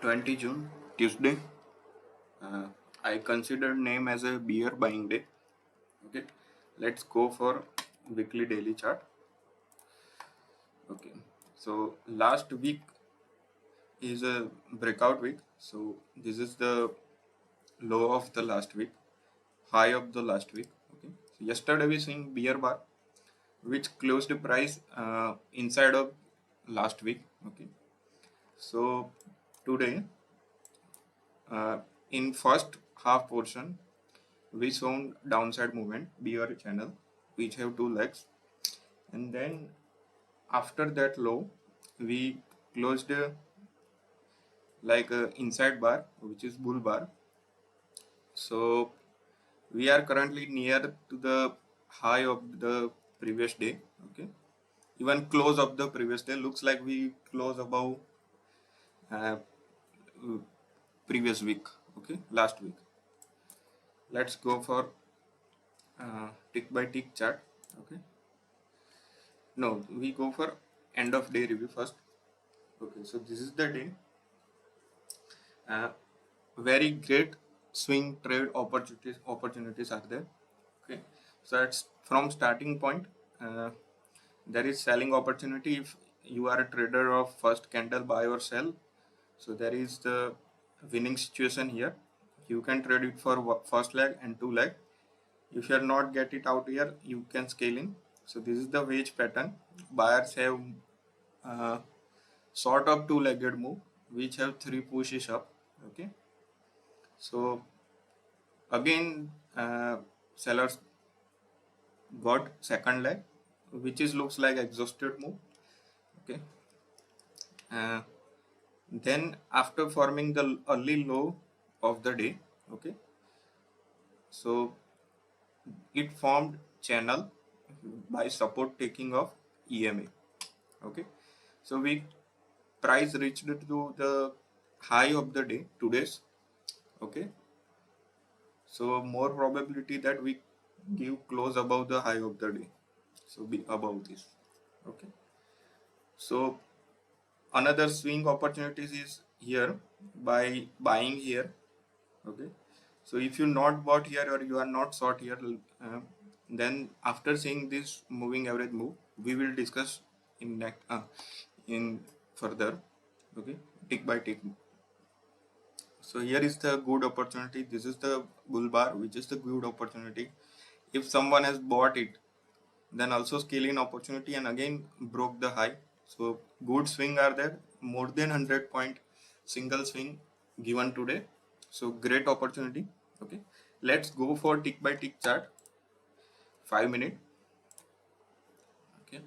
20 June, Tuesday. Uh, I consider name as a beer buying day. Okay, let's go for weekly daily chart. Okay, so last week is a breakout week. So this is the low of the last week, high of the last week. Okay, so yesterday we seen beer bar, which closed the price inside of last week. Okay, so today uh, in first half portion we saw downside movement bear channel which have two legs, and then after that low we closed like a inside bar which is bull bar. So we are currently near to the high of the previous day. Okay, even close of the previous day looks like we close above uh, previous week. Okay, last week. Let's go for tick by tick chart. Okay, no, we go for end of day review first. Okay, so this is the day. Very great swing trade opportunities are there. Okay, so it's from starting point. uh, there is selling opportunity if you are a trader of first candle buy or sell. So there is the winning situation here. You can trade it for first leg and two leg. If you are not get it out here, you can scale in. So this is the wage pattern. Buyers have uh, sort of two-legged move which have three pushes up. Okay, so again sellers got second leg which is looks like exhausted move. Okay, uh, then after forming the early low of the day. Okay, so it formed channel by support taking of EMA. Okay, so we price reached to the high of the day today's. Okay, so more probability that we give close above the high of the day, so be above this. Okay, so another swing opportunities is here by buying here. Okay, so if you not bought here or you are not short here, then after seeing this moving average move we will discuss in next in further. Okay, tick by tick. So here is the good opportunity. This is the bull bar which is the good opportunity. If someone has bought it, then also scale in opportunity and again broke the high. So good swing are there, more than 100 point single swing given today. So great opportunity. Okay, let's go for tick by tick chart, 5 minute. Okay,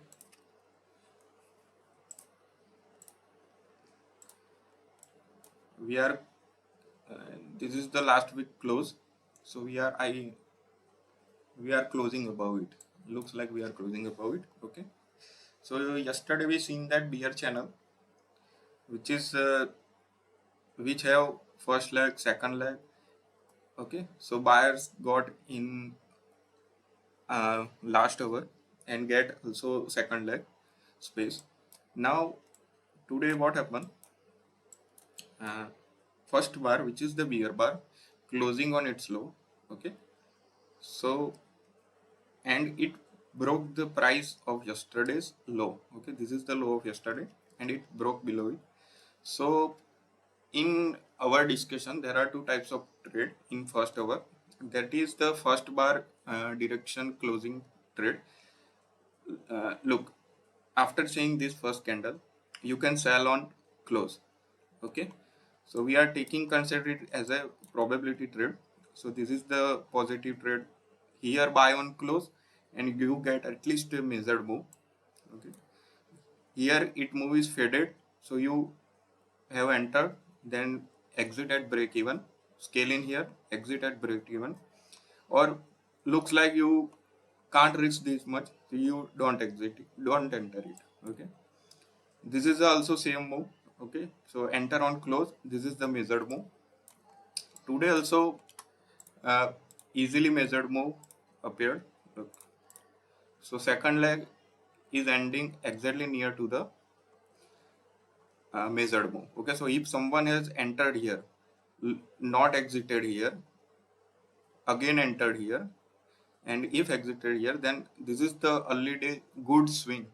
we are this is the last week close. So we are closing above it. Looks like we are closing above it. Okay, so yesterday we seen that bear channel which is which have first leg, second leg. Okay, so buyers got in last hour and get also second leg space. Now today what happened? Uh, first bar which is the bear bar closing on its low. Okay, so and it broke the price of yesterday's low. Okay, this is the low of yesterday and it broke below it. So in our discussion there are two types of trade in first hour. That is the first bar direction closing trade. Look, after seeing this first candle you can sell on close. Okay, so we are taking consider it as a probability trade. So this is the positive trade. Here buy on close and you get at least a measured move. Okay, here it move is faded, so you have entered, then exit at break even, scale in here, exit at break even, or looks like you can't reach this much, so you don't exit it, don't enter it. Okay, this is also same move. Okay, so enter on close, this is the measured move. Today also uh, easily measured move appeared. Look, so second leg is ending exactly near to the measured move. Okay, so if someone has entered here, not exited here, again entered here, and if exited here, then this is the early day good swing.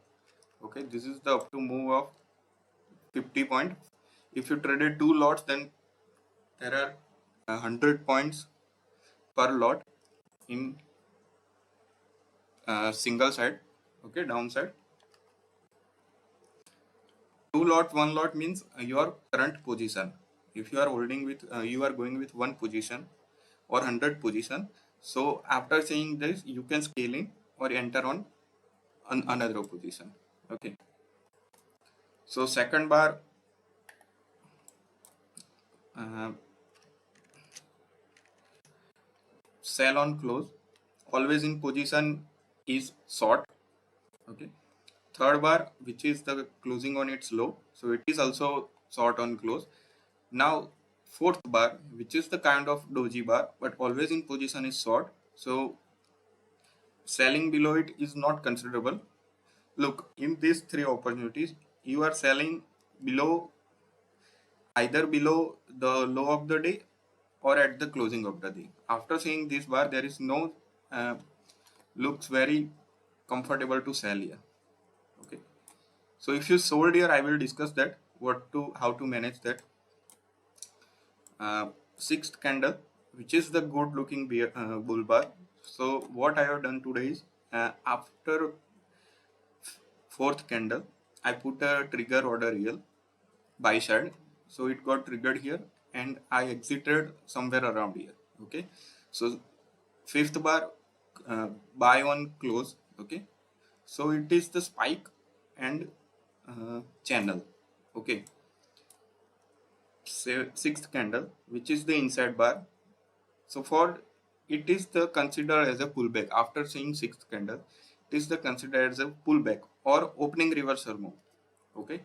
Okay, this is the up to move of 50 point. If you traded two lots, then there are 100 points per lot in single side. Okay, downside. Two lot, one lot means your current position. If you are holding with, you are going with one position or 100 position. So after saying this, you can scale in or enter on another position. Okay. So second bar, uh, sell on close, always in position is short. Okay. Third bar, which is the closing on its low, so it is also short on close. Now fourth bar, which is the kind of doji bar, but always in position is short, so selling below it is not considerable. Look, in these three opportunities, you are selling below, either below the low of the day or at the closing of the day. After seeing this bar, there is no looks very comfortable to sell here. Okay, so if you sold here, I will discuss that how to manage that. Sixth candle, which is the good looking bull bar. So what I have done today is, after fourth candle, I put a trigger order here, buy side. So it got triggered here and I exited somewhere around here. Okay, so fifth bar, buy on close. Okay, so it is the spike and channel. Okay, sixth candle, which is the inside bar. So for it is the considered as a pullback. After seeing sixth candle, it is the considered as a pullback or opening reversal move. Okay,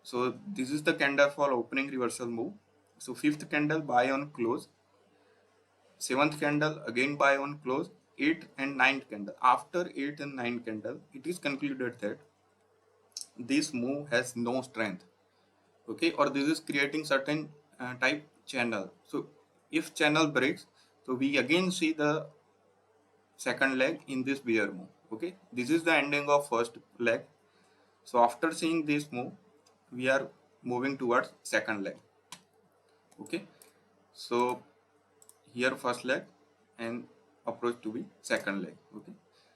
so this is the candle for opening reversal move. So fifth candle, buy on close. Seventh candle, again buy on close. Eighth and ninth candle. After eighth and ninth candle, it is concluded that this move has no strength. Okay, or this is creating certain type channel. So if channel breaks, so we again see the second leg in this bear move. Okay, this is the ending of first leg. So after seeing this move, we are moving towards second leg. Okay, so here first leg and approach to be second leg. Okay,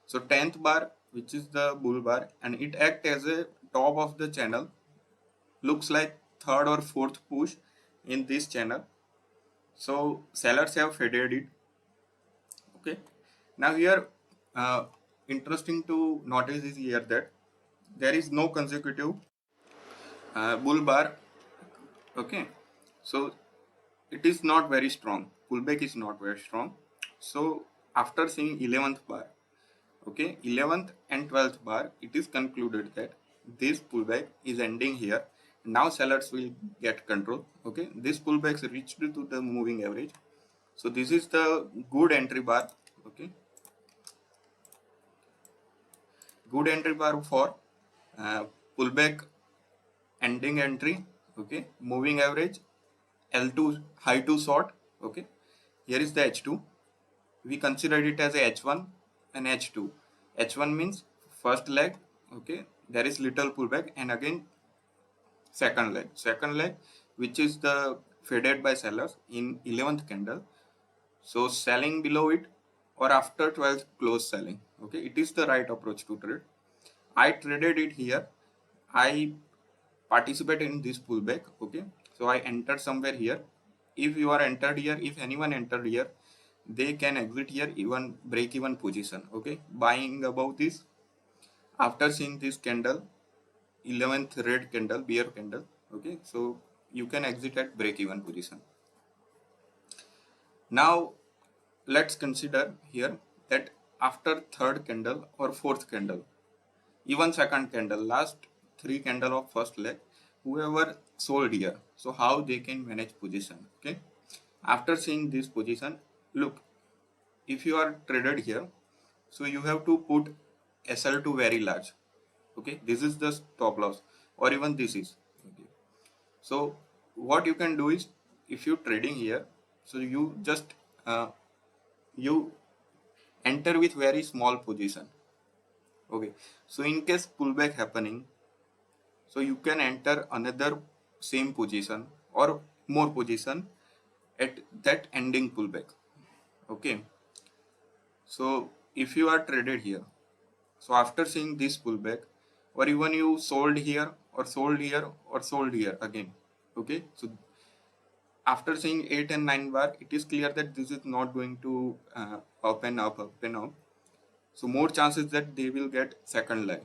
so 10th bar, which is the bull bar, and it acts as a top of the channel, looks like third or fourth push in this channel. So sellers have faded it. Okay, now here interesting to notice is here that there is no consecutive bull bar. Okay, so it is not very strong, pullback is not very strong. So after seeing 11th bar, okay, 11th and 12th bar, it is concluded that this pullback is ending here. Now sellers will get control. Okay, this pullback reached to the moving average, so this is the good entry bar. Okay, good entry bar for pullback ending entry. Okay, moving average, L2 high to short. Okay, here is the H2. We considered it as a H1 and H2. H1 means first leg. Okay, there is little pullback, and again second leg, which is the faded by sellers in 11th candle. So selling below it or after 12th close selling. Okay, it is the right approach to trade. I traded it here. I participated in this pullback. Okay, so I entered somewhere here. If you are entered here, if anyone entered here, they can exit here, even break even position. Okay, buying above this after seeing this candle, 11th red candle, bear candle. Okay, so you can exit at break even position. Now let's consider here that after third candle or fourth candle, even second candle, last three candle of first leg, whoever sold here, so how they can manage position. Okay, after seeing this position, look, if you are traded here, so you have to put SL to very large. Okay, this is the stop loss, or even this is. Okay, So what you can do is, if you trading here, so you just you enter with very small position. Okay, so in case pullback happening, so you can enter another same position or more position at that ending pullback. Okay, so if you are traded here, so after seeing this pullback, or even you sold here or sold here or sold here again. Okay, so after seeing 8 and 9 bar, it is clear that this is not going to up and up, up and up. So more chances that they will get second leg.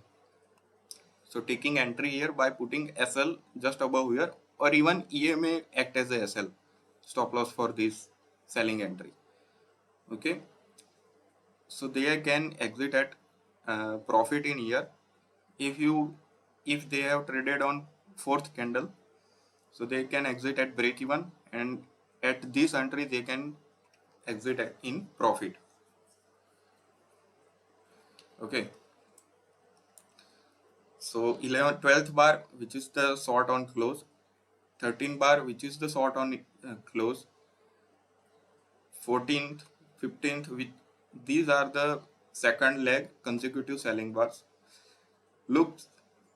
So taking entry here by putting SL just above here, or even EMA act as a SL, stop loss for this selling entry. Okay, so they can exit at profit in here. If they have traded on fourth candle, so they can exit at break even, and at this entry they can exit in profit. Okay, so 12th bar, which is the short on close, 13 bar, which is the short on close, 14th, 15th, which these are the second leg consecutive selling bars. Look,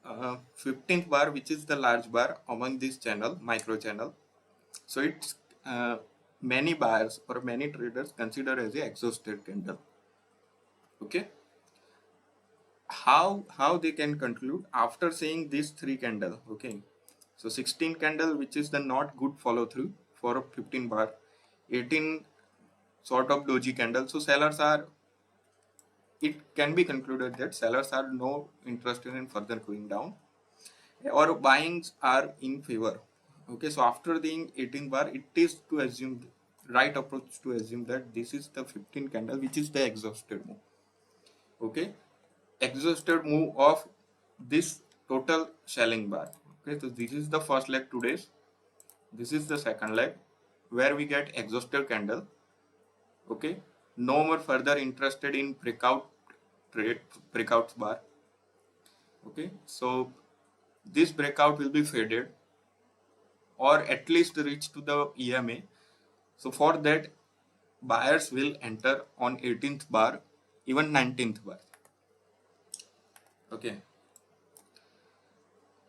15th bar, which is the large bar among this channel, micro channel. So it's many buyers or many traders consider as a exhausted candle. Okay, how they can conclude after seeing these three candle. Okay, so 16 candle, which is the not good follow through for a 15 bar, 18 sort of doji candle. So sellers are, it can be concluded that sellers are no interested in further going down, or buyings are in favor. Okay, so after the 18 bar, it is to assume, right approach to assume that this is the 15 candle, which is the exhausted move. Okay, exhausted move of this total selling bar. Okay, so this is the first leg today's, this is the second leg where we get exhausted candle. Okay, no more further interested in breakout trade, breakout bar. Okay, so this breakout will be faded or at least reach to the EMA. So for that, buyers will enter on 18th bar, even 19th bar. Okay,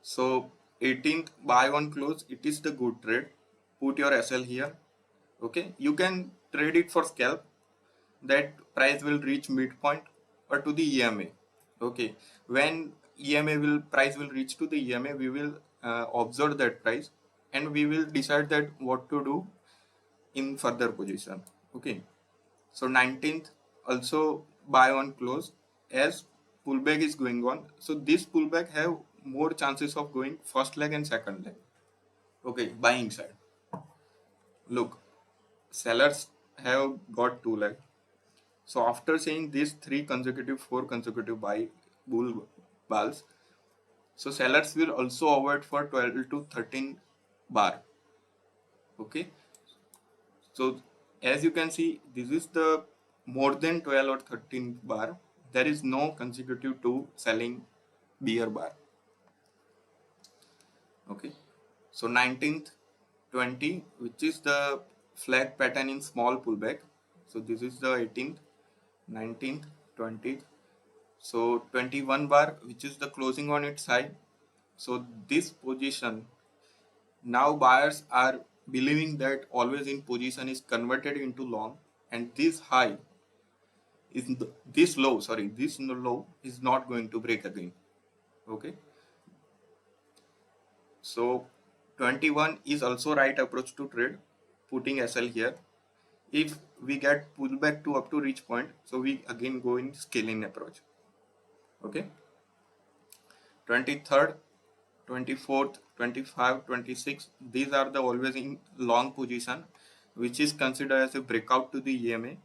so 18th buy one close, it is the good trade. Put your SL here. Okay, you can trade it for scalp. That price will reach midpoint or to the EMA. Okay, when EMA will price will reach to the EMA, we will observe that price and we will decide that what to do in further position. Okay, so 19th also buy one close as pullback is going on. So this pullback have more chances of going first leg and second leg. Okay, buying side. Look, sellers have got two leg. So after seeing these four consecutive buy bull balls, so sellers will also avoid for 12 to 13 bar. Okay, so as you can see, this is the more than 12 or 13 bar. There is no consecutive two selling beer bar. Okay, so 19th, 20, which is the flag pattern in small pullback. So this is the 18th, 19th, 20th. So 21 bar, which is the closing on its high. So this position, now buyers are believing that always in position is converted into long, and this high is this low, sorry, this low is not going to break again. Okay, so 21 is also right approach to trade, putting SL here. If we get pullback to up to reach point, so we again go in scaling approach. Okay, 23rd, 24th, 25, 26, these are the always in long position, which is considered as a breakout to the EMA,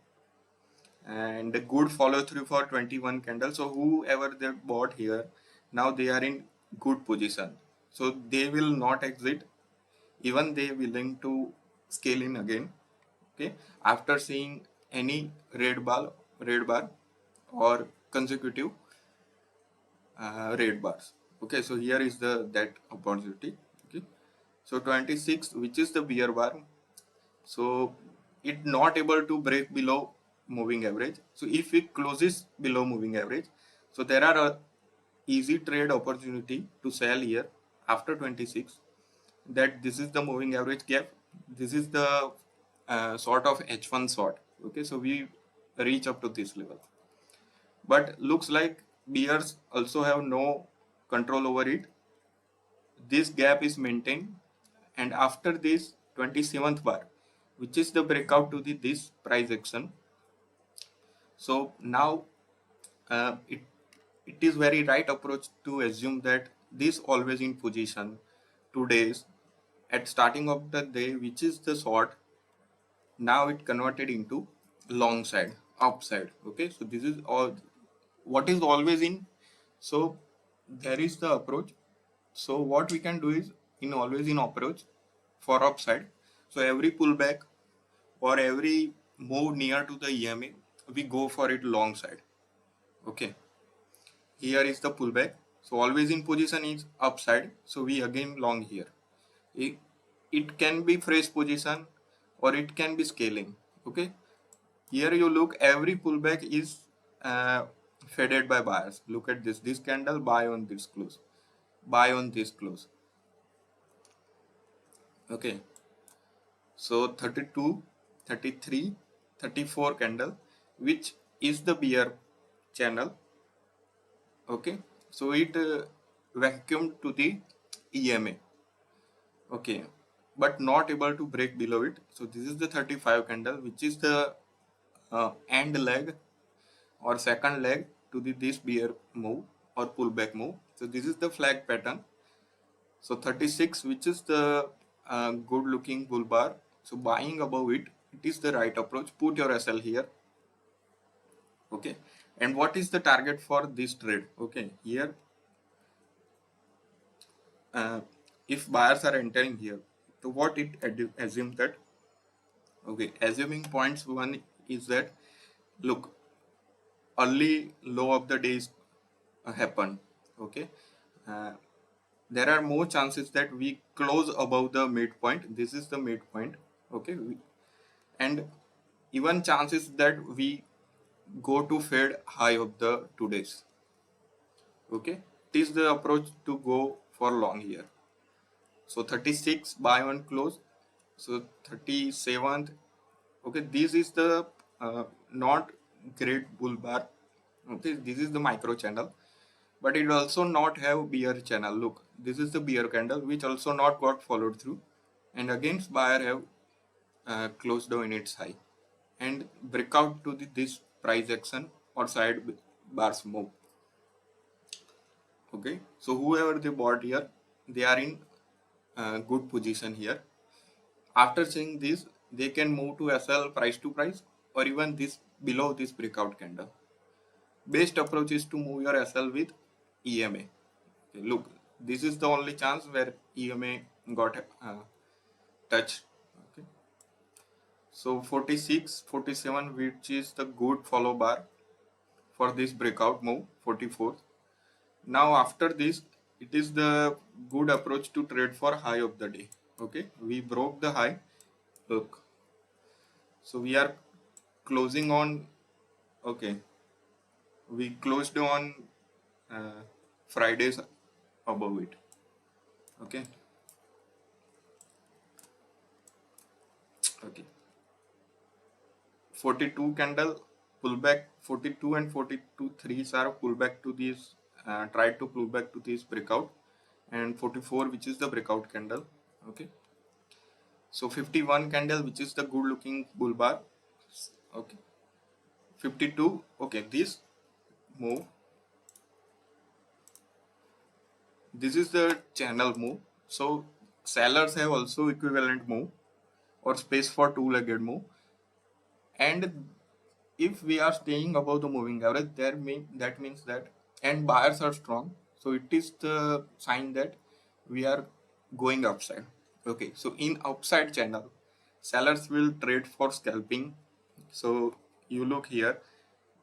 and a good follow through for 21 candle. So whoever they bought here, now they are in good position, so they will not exit, even they willing to scale in again. Okay, after seeing any red bar or consecutive red bars. Okay, so here is the that opportunity. Okay, So 26, which is the bear bar, so it not able to break below moving average. So if it closes below moving average, so there are a easy trade opportunity to sell here after 26, that this is the moving average gap, this is the sort of H1 sort. Okay, so we reach up to this level, but looks like bears also have no control over it. This gap is maintained, and after this 27th bar, which is the breakout to the this price action, so now it is very right approach to assume that this always in position 2 days at starting of the day, which is the short, now it converted into long side upside. Okay, so this is all what is always in. So there is the approach. So what we can do is, in always in approach for upside, so every pullback or every move near to the EMA, we go for it long side. Okay, here is the pullback, so always in position is upside, so we again long here. It can be fresh position or it can be scaling. Okay, here you look, every pullback is uh, faded by buyers. Look at this candle, buy on this close, buy on this close. Okay, so 32, 33, 34 candle, which is the bear channel. Okay, so it vacuumed to the EMA. Okay, but not able to break below it. So this is the 35 candle, which is the end leg or second leg to the this bear move or pullback move. So this is the flag pattern. So 36, which is the good looking bull bar. So buying above it, it is the right approach. Put your SL here. Okay, and what is the target for this trade? Okay, here uh, if buyers are entering here, so what it assume that, okay, assuming points one is that, look, early low of the days happen. Okay, uh, there are more chances that we close above the midpoint. This is the midpoint. Okay, and even chances that we go to fade high of the 2 days. Okay, it is the approach to go for long here. So 36 buy on close. So 37th. Okay, this is the not great bull bar. Okay, this is the micro channel, but it also not have bear channel. Look, this is the bear candle, which also not got followed through, and against buyer have closed down in its high and breakout to this price action or side bars move. Okay, so whoever they bought here, they are in good position here. After seeing this, they can move to SL price to price or even this below this breakout candle. Best approach is to move your SL with EMA. Okay, look, this is the only chance where EMA got touched. Okay, so 46, 47, which is the good follow bar for this breakout move. 44. Now after this, it is the good approach to trade for high of the day. Okay, we broke the high. Look, so we are closing on. Okay, we closed on Fridays above it. Okay, okay. 42 candle pullback. 42 and 42 threes are pullback to these. Try to pull back to this breakout, and 44, which is the breakout candle. Okay, so 51 candle, which is the good looking bull bar. Okay, 52. Okay, this move, this is the channel move. So sellers have also equivalent move or space for two-legged move, and if we are staying above the moving average, that means that, and buyers are strong, so it is the sign that we are going upside. Okay, so in upside channel, sellers will trade for scalping. So you look here,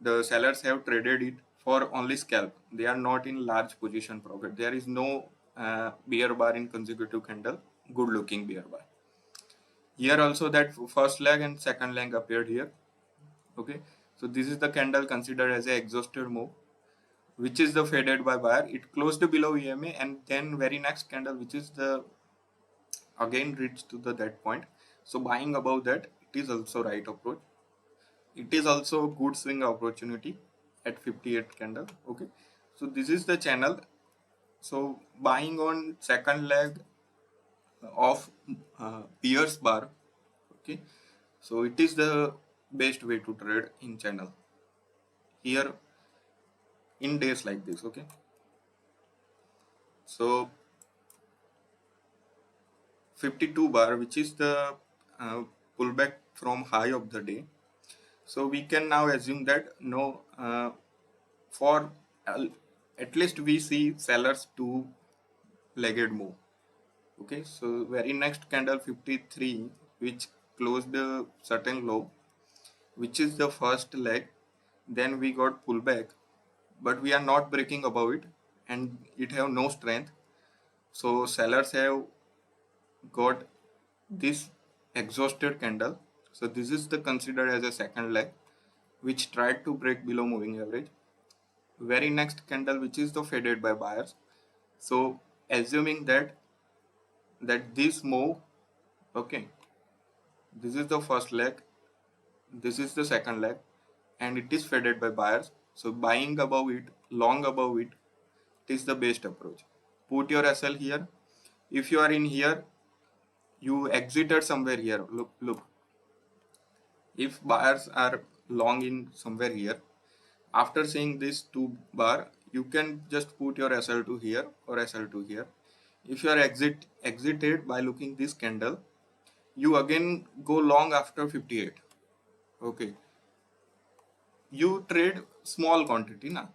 the sellers have traded it for only scalp. They are not in large position profit. There is no bear bar in consecutive candle. good looking bear bar. Here also that first leg and second leg appeared here. Okay, so this is the candle considered as a exhausted move, which is the faded by buyer. It closed below EMA, and then very next candle, which is the again reached to the that point. So buying above that, it is also right approach. It is also good swing opportunity at 58 candle. Okay, so this is the channel. So buying on second leg of Pierce bar. Okay, so it is the best way to trade in channel here in days like this. Okay, so 52 bar, which is the uh, pullback from high of the day. So we can now assume that no, for at least we see sellers two legged move. Okay, so very next candle 53, which closed a certain low, which is the first leg. Then we got pullback, but we are not breaking above it, and it have no strength. So sellers have got this exhausted candle. So this is the considered as a second leg, which tried to break below moving average. Very next candle, which is the faded by buyers. So assuming that this move, okay, this is the first leg, this is the second leg, and it is faded by buyers. So buying above it, long above it, it is the best approach. Put your SL here. If you are in here, you exited somewhere here. Look. If buyers are long in somewhere here, after seeing this two bar, you can just put your SL to here or SL to here. If you are exited by looking this candle, you again go long after 58. Okay, you trade small quantity na.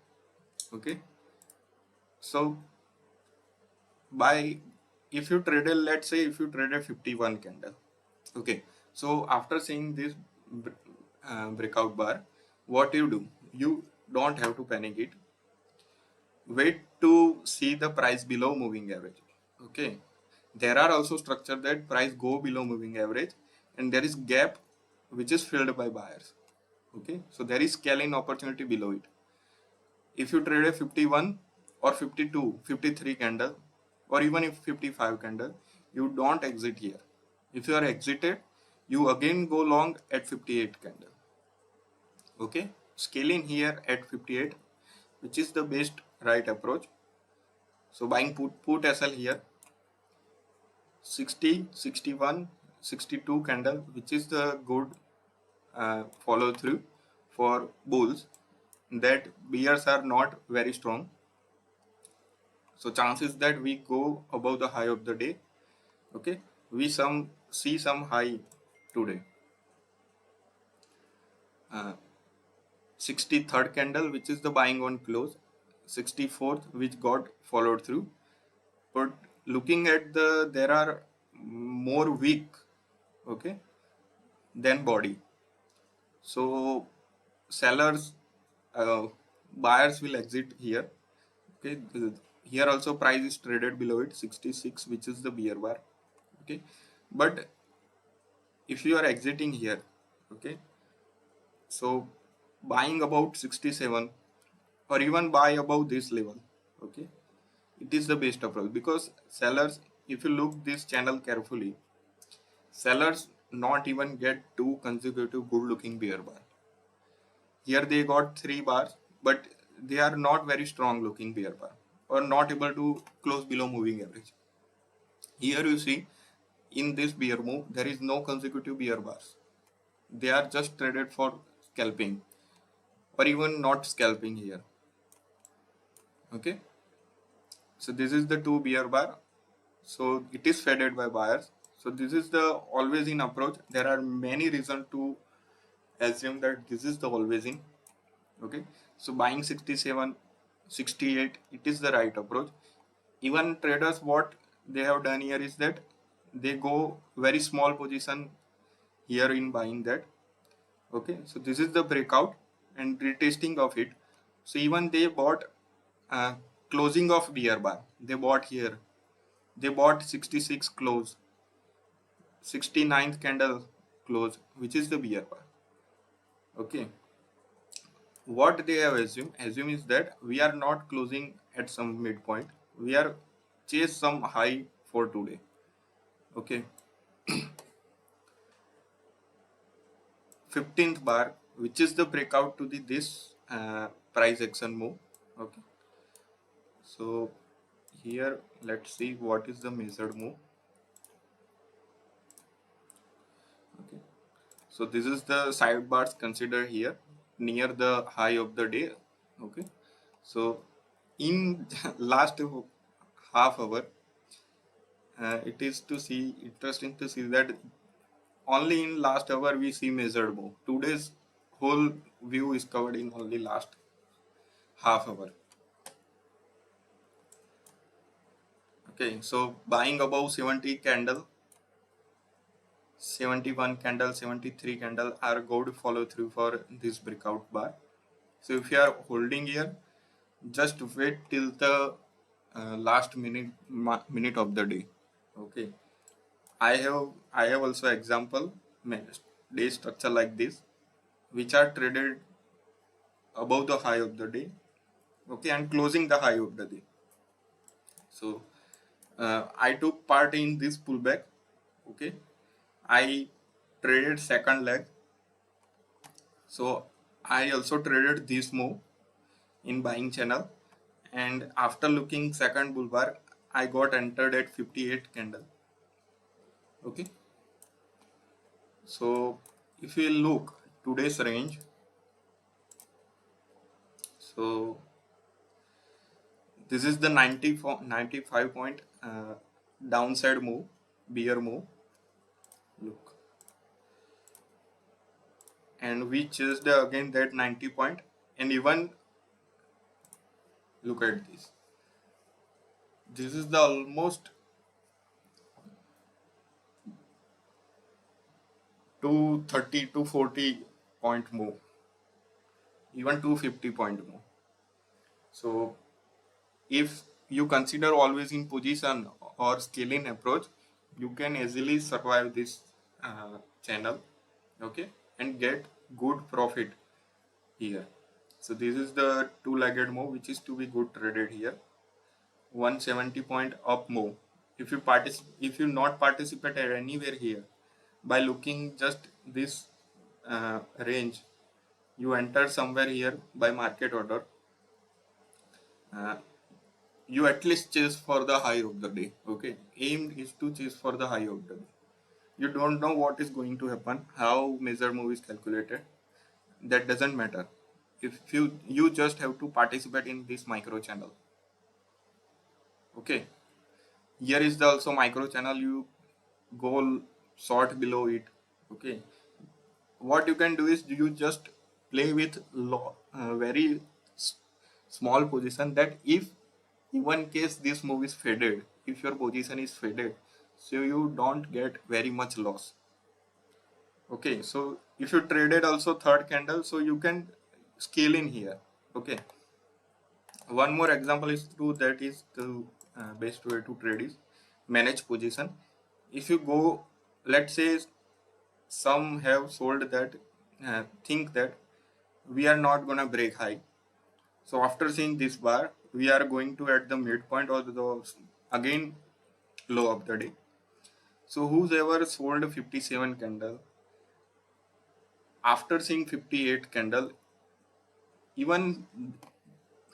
Okay, so by if you trade, let's say if you trade a 51 candle. Okay, so after seeing this breakout bar, what you do, you don't have to panic it. Wait to see the price below moving average. Okay, there are also structure that price go below moving average, and there is gap which is filled by buyers. Okay, so there is scaling opportunity below it. If you trade a 51 or 52, 53 candle, or even if 55 candle, you don't exit here. If you are exited, you again go long at 58 candle. Okay, scaling here at 58, which is the best right approach. So buying put SL here, 60, 61, 62 candle, which is the good follow through for bulls. That bears are not very strong. So chances that we go above the high of the day. Okay, we see some high today. 63rd candle, which is the buying on close. 64th, which got followed through. But looking at there are more weak, okay, than body. So sellers, buyers will exit here. Okay, here also price is traded below it, 66, which is the bear bar. Okay, but if you are exiting here, okay, so buying about 67 or even buy above this level, okay, it is the best approach, because sellers, if you look this channel carefully, sellers not even get two consecutive good looking bear bar. Here they got three bars, but they are not very strong looking bear bar, or not able to close below moving average. Here you see in this bear move there is no consecutive bear bars. They are just traded for scalping, or even not scalping here. Okay, so this is the two bear bar. So it is faded by buyers. So this is the always in approach. There are many reasons to assume that this is the always in. Okay, so buying 67, 68, it is the right approach. Even traders, what they have done here is that they go very small position here in buying that. Okay, so this is the breakout and retesting of it. So even they bought closing of bear bar, they bought here they bought 66 close, 69th candle close, which is the bear bar. Okay, what they have assume is that we are not closing at some midpoint, we are chase some high for today. Okay, 15th bar, which is the breakout to the this price action move. Okay, so here let's see what is the measured move. Okay, so this is the sidebars considered here near the high of the day. Okay, so in last half hour, it is to see interesting to see that only in last hour we see measured move. Today's whole view is covered in only last half hour. Okay, so buying above 70 candle, 71 candle, 73 candle are good follow through for this breakout bar. So if you are holding here, just wait till the last minute of the day. Okay, I have also example day structure like this, which are traded above the high of the day. Okay, and closing the high of the day. So I took part in this pullback. Okay, I traded second leg. So I also traded this move in buying channel, and after looking second bull bar, I got entered at 58 candle. Okay, so if you look today's range, so this is the 95 point downside move, bear move. Look, and we chased again that 90 point, and even look at this. This is the almost 230 to 40 point move, even 250 point move. So if you consider always in position or scaling approach, you can easily survive this channel. Okay, and get good profit here. So this is the two-legged move which is to be good traded here. 170 point up move. If you not participate at anywhere here, by looking just this range, you enter somewhere here by market order, uh, you at least chase for the high of the day. Okay, aim is to chase for the high of the day. You don't know what is going to happen, how measure move is calculated, that doesn't matter. If you just have to participate in this micro channel. Okay, here is the also micro channel, you go short below it. Okay, what you can do is you just play with very small position, that if in one case this move is faded, if your position is faded, so you don't get very much loss. Okay, so if you traded also third candle, so you can scale in here. Okay, one more example is true, that is the best way to trade is manage position. If you go, let's say some have sold that, think that we are not gonna break high, so after seeing this bar we are going to at the midpoint or the again low of the day. So whoever sold 57 candle, after seeing 58 candle, even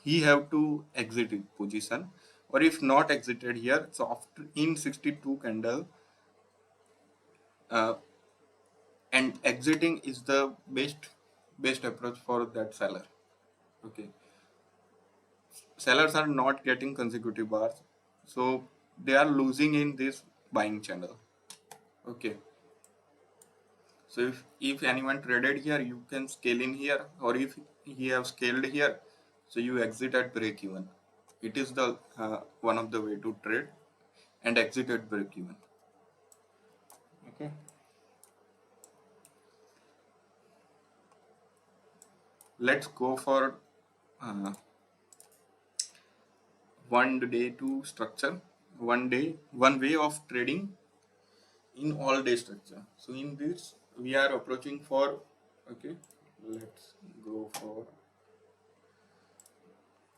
he have to exit in position, or if not exited here, so after in 62 candle, uh, and exiting is the best approach for that seller. Okay, sellers are not getting consecutive bars, so they are losing in this buying channel. Okay, so if anyone traded here, you can scale in here, or if he have scaled here, so you exit at break even. It is the one of the way to trade and exit at break even. Okay, let's go for uh, one day to structure. one way of trading in all day structure. So in this we are approaching for, okay, let's go for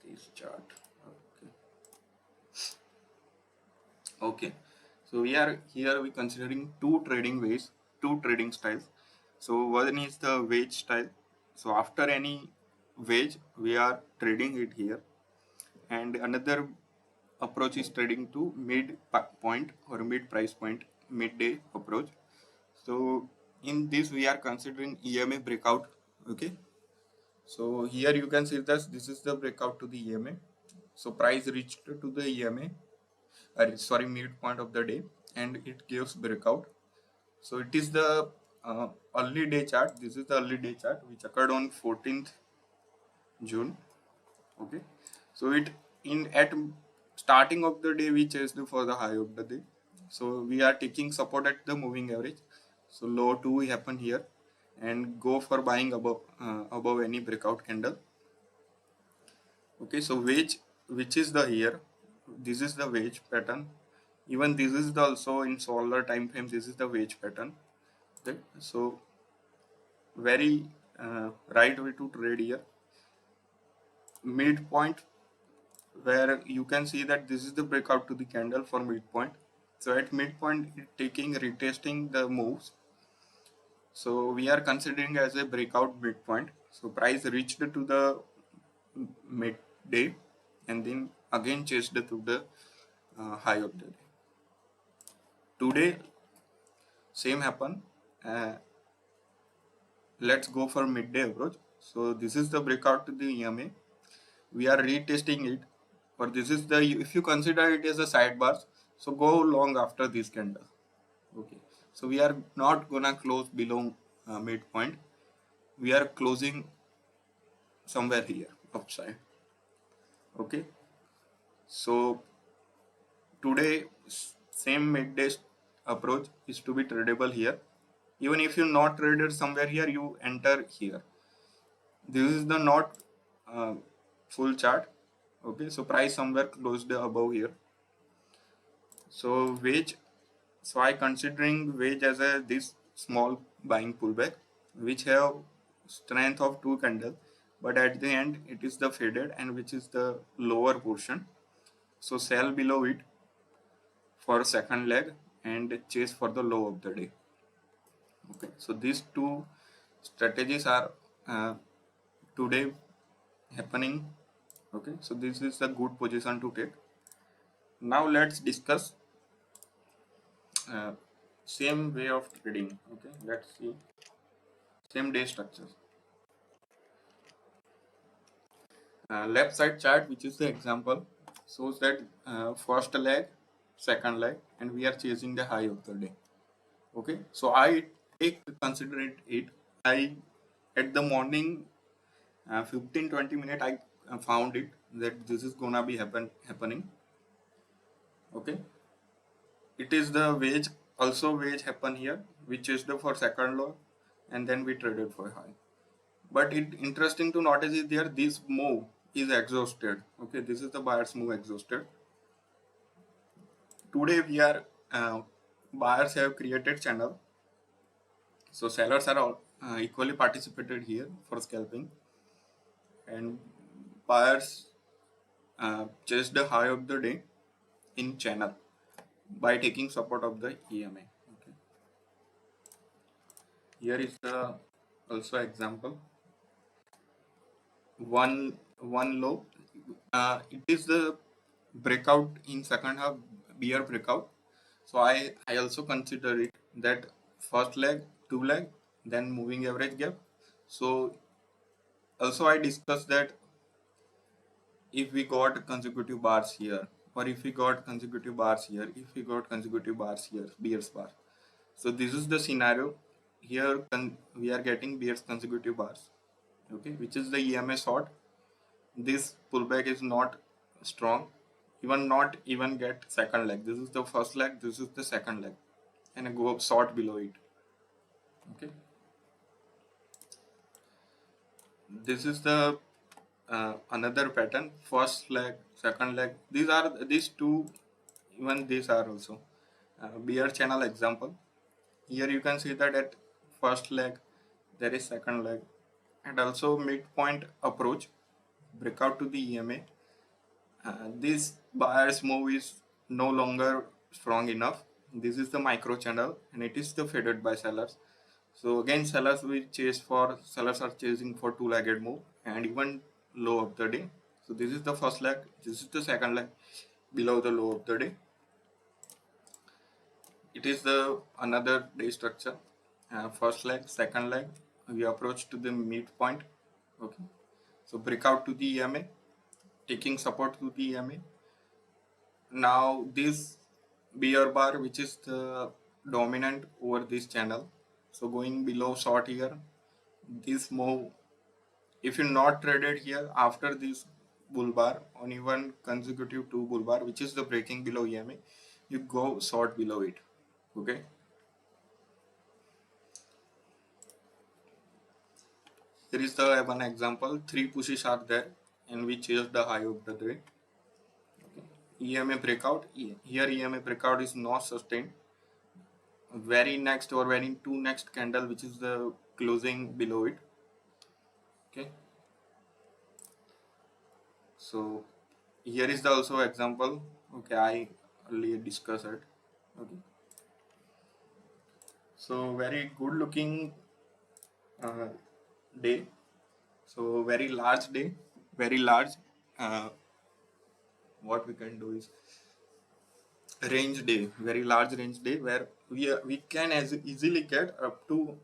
this chart. Okay. Okay. So we are here we considering two trading ways, two trading styles. So one is the wage style. So after any wage we are trading it here, and another approach is trading to point or mid price point, midday approach. So in this we are considering EMA breakout. Okay. So here you can see this is the breakout to the EMA. So price reached to the EMA, sorry, midpoint of the day, and it gives breakout. So it is the early day chart. This is the early day chart which occurred on 14th June. Okay. So it in at starting of the day we chased for the high of the day. So we are taking support at the moving average. So low 2 happen here, and go for buying above any breakout candle. Okay. So wage, which is the here, this is the wage pattern. Even this is the also in solar time frame, this is the wage pattern. Okay. So very right way to trade here. Midpoint, where you can see that this is the breakout to the candle for midpoint. So at midpoint it taking retesting the moves. So we are considering as a breakout midpoint. So price reached to the midday, and then again chased to the high of the day. Today same happen. Uh, let's go for midday approach. So this is the breakout to the EMA. We are retesting it, or this is the, if you consider it as a sidebars, so go long after this candle. Okay. So we are not gonna close below midpoint. We are closing somewhere here upside. Okay. So today same midday approach is to be tradable here. Even if you not traded somewhere here, you enter here. This is the not uh, full chart. Okay. So price somewhere closed above here. So wage, so I considering wage as a this small buying pullback which have strength of two candle, but at the end it is the faded and which is the lower portion. So sell below it for second leg and chase for the low of the day. Okay, so these two strategies are today happening. Okay, so this is a good position to take. Now let's discuss uh, same way of trading. Okay, let's see same day structures. Left side chart, which is the example, shows that first leg, second leg, and we are chasing the high of the day. Okay, so I take consider it. I at the morning 15-20 minutes I found it that this is gonna be happening. Okay, it is the wage, also wage happen here. We chased for second low, and then we traded for high. But it interesting to notice is there this move is exhausted. Okay, this is the buyer's move exhausted. Today we are buyers have created channel, so sellers are all equally participated here for scalping, and buyers chased the high of the day in channel by taking support of the EMA. Okay, here is the also example. One low, it is the breakout in second half, bear breakout. So I also consider it that first leg, two leg, then moving average gap. So also I discussed that if we got consecutive bars here, or if we got consecutive bars here, if we got consecutive bars here, bears bar. So this is the scenario. Here we are getting bears consecutive bars. Okay, which is the EMA short. This pullback is not strong, even not even get second leg. This is the first leg, this is the second leg, and I go up short below it. Okay, this is the another pattern, first leg, second leg. These are these two even these are also bear channel example. Here you can see that at first leg there is second leg, and also midpoint approach breakout to the EMA. This buyer's move is no longer strong enough. This is the micro channel and it is the faded by sellers. So again, sellers are chasing for two-legged move and even low of the day. So this is the first leg. This is the second leg below the low of the day. It is the another day structure. First leg, second leg. We approach to the midpoint. Okay. So breakout to the EMA, taking support to the EMA. Now this bear bar, which is the dominant over this channel. So going below short here, this move, if you not traded here after this bull bar on even consecutive two bull bar, which is the breaking below EMA, you go short below it. Okay. Here is the one example. Three pushes are there and we chase the high of the day. Okay. EMA breakout. Here EMA breakout is not sustained. Very next or very two next candle, which is the closing below it. Okay. So here is the also example. Okay, I earlier discussed it. Okay. So very good looking uh, day. So very large day, very large. Uh, what we can do is range day, very large range day where we can as easily get up to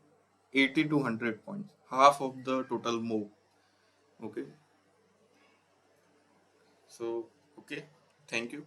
80 to 100 points, half of the total move. Okay. So okay, thank you.